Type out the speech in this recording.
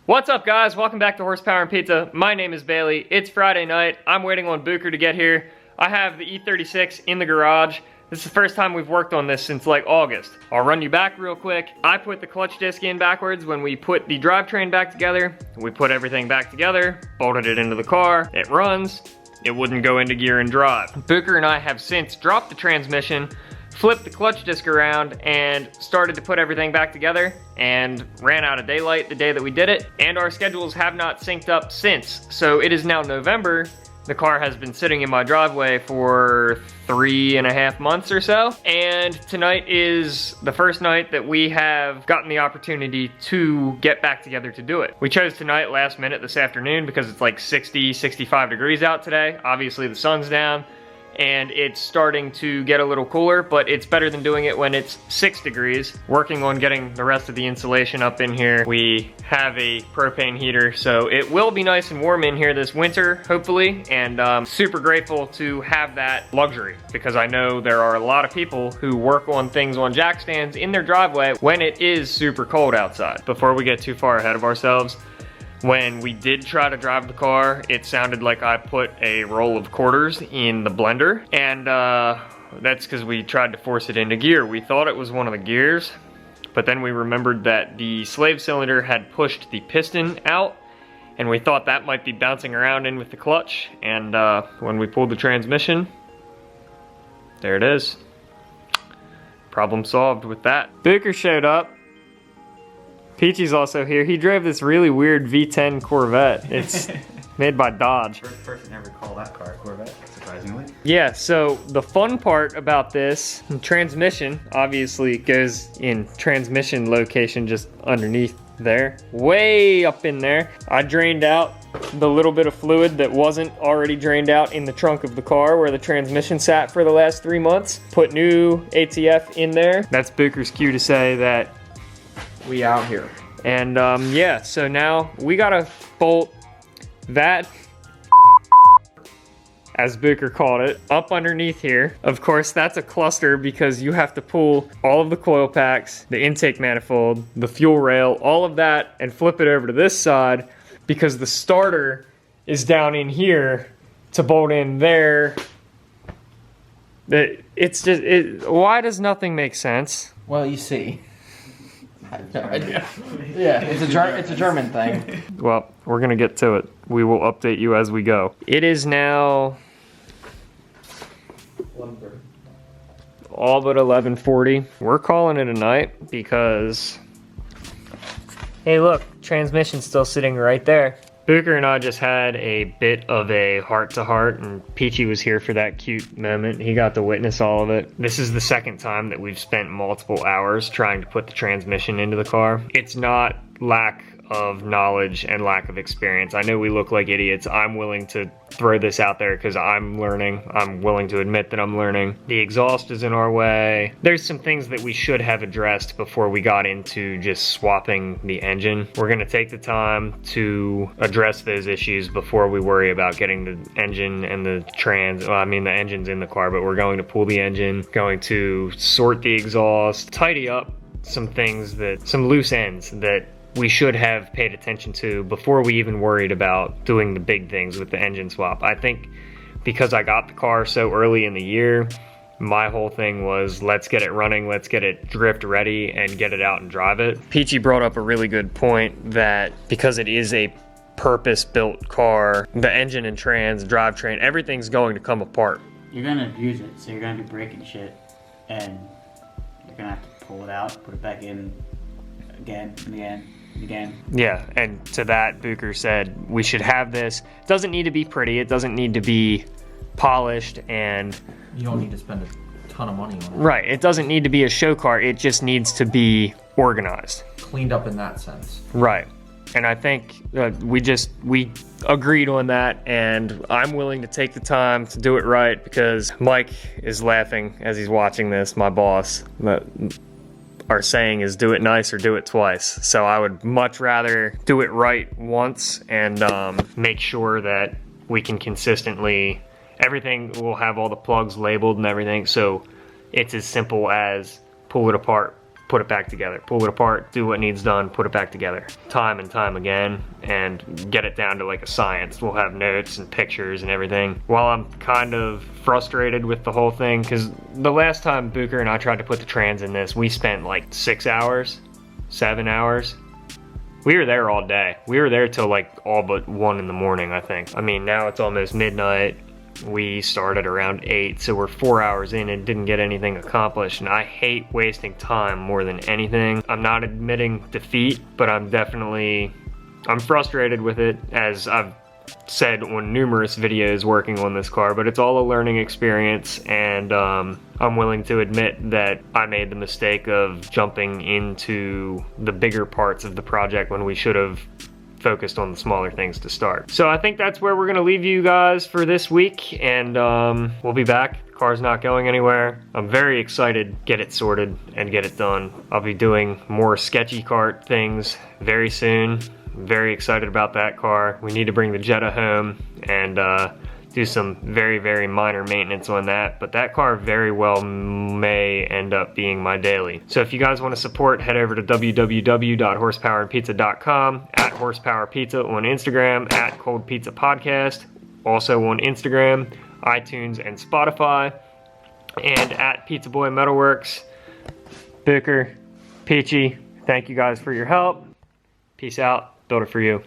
What's up, guys? Welcome back to Horsepower and Pizza. My name is Bailey. It's Friday night. I'm waiting on Booker to get here. I have the E36 in the garage. This is the first time we've worked on this since like August. I'll run you back real quick. I put the clutch disc in backwards when we put the drivetrain back together. We put everything back together, bolted it into the car. It runs. It wouldn't go into gear and drive. Booker and I have since dropped the transmission, flipped the clutch disc around, and started to put everything back together, and ran out of daylight the day that we did it, and our schedules have not synced up since. So it is now November. The car has been sitting in my driveway for 3.5 months or so, and tonight is the first night that we have gotten the opportunity to get back together to do it. We chose tonight last minute this afternoon because it's like 60, 65 degrees out today. Obviously the sun's down, and it's starting to get a little cooler, but it's better than doing it when it's 6 degrees. Working on getting the rest of the insulation up in here. We have a propane heater, so it will be nice and warm in here this winter, hopefully, and super grateful to have that luxury, because I know there are a lot of people who work on things on jack stands in their driveway when it is super cold outside. Before we get too far ahead of ourselves, when we did try to drive the car, it sounded like I put a roll of quarters in the blender, and that's because we tried to force it into gear. We thought it was one of the gears, but then we remembered that the slave cylinder had pushed the piston out, and we thought that might be bouncing around in with the clutch, and when we pulled the transmission, there it is. Problem solved with that. Booker showed up. Peachy's also here. He drove this really weird V10 Corvette. It's made by Dodge. First person ever call that car a Corvette, surprisingly. Yeah, so the fun part about this, transmission obviously goes in transmission location just underneath there. Way up in there. I drained out the little bit of fluid that wasn't already drained out in the trunk of the car where the transmission sat for the last 3 months. Put new ATF in there. That's Booker's cue to say that we out here. And yeah, so now we gotta bolt that, as Booker called it, up underneath here. Of course, that's a cluster because you have to pull all of the coil packs, the intake manifold, the fuel rail, all of that, and flip it over to this side because the starter is down in here to bolt in there. It's just, why does nothing make sense? Well, you see. I have no idea. Yeah, it's a German thing. Well, we're gonna get to it. We will update you as we go. It is now all but 11:40. We're calling it a night because, hey look, transmission's still sitting right there. Booker and I just had a bit of a heart-to-heart, and Peachy was here for that cute moment. He got to witness all of it. This is the second time that we've spent multiple hours trying to put the transmission into the car. It's not lack of knowledge and lack of experience. I know we look like idiots. I'm willing to throw this out there because I'm learning. I'm willing to admit that I'm learning. The exhaust is in our way. There's some things that we should have addressed before we got into just swapping the engine. We're gonna take the time to address those issues before we worry about getting the engine and the well, I mean the engine's in the car, but we're going to pull the engine, going to sort the exhaust, tidy up some things some loose ends that we should have paid attention to before we even worried about doing the big things with the engine swap. I think because I got the car so early in the year, my whole thing was let's get it running, let's get it drift ready and get it out and drive it. Peachy brought up a really good point that because it is a purpose-built car, the engine and drivetrain, everything's going to come apart. You're gonna abuse it, so you're gonna be breaking shit, and you're gonna have to pull it out, put it back in again and again. Again. Yeah, and to that, Booker said we should have this. It doesn't need to be pretty, it doesn't need to be polished, and You don't need to spend a ton of money on it. Right, it doesn't need to be a show car, it just needs to be organized. Cleaned up in that sense. Right, and I think we agreed on that, and I'm willing to take the time to do it right because Mike is laughing as he's watching this, my boss. Our saying is do it nice or do it twice. So I would much rather do it right once and make sure that we can consistently, everything will have all the plugs labeled and everything. So it's as simple as pull it apart, put it back together. Pull it apart, do what needs done, put it back together. Time and time again, and get it down to like a science. We'll have notes and pictures and everything. While I'm kind of frustrated with the whole thing, because the last time Booker and I tried to put the trans in this, we spent like 6 hours, 7 hours. We were there all day. We were there till like all but 1 in the morning, I think. I mean, now it's almost midnight. We started around 8, so we're 4 hours in and didn't get anything accomplished, and I hate wasting time more than anything. I'm not admitting defeat, but I'm frustrated with it, as I've said on numerous videos working on this car, but it's all a learning experience, and I'm willing to admit that I made the mistake of jumping into the bigger parts of the project when we should have focused on the smaller things to start. So I think that's where we're gonna leave you guys for this week, and we'll be back. The car's not going anywhere. I'm very excited to get it sorted and get it done. I'll be doing more sketchy kart things very soon. I'm very excited about that car. We need to bring the Jetta home and do some very, very minor maintenance on that, but that car very well may end up being my daily. So if you guys want to support, head over to www.horsepowerandpizza.com, at horsepowerpizza on Instagram, at Cold Pizza Podcast, also on Instagram, iTunes, and Spotify, and at Pizza Boy Metalworks. Booker, Peachy, thank you guys for your help. Peace out. Build it for you.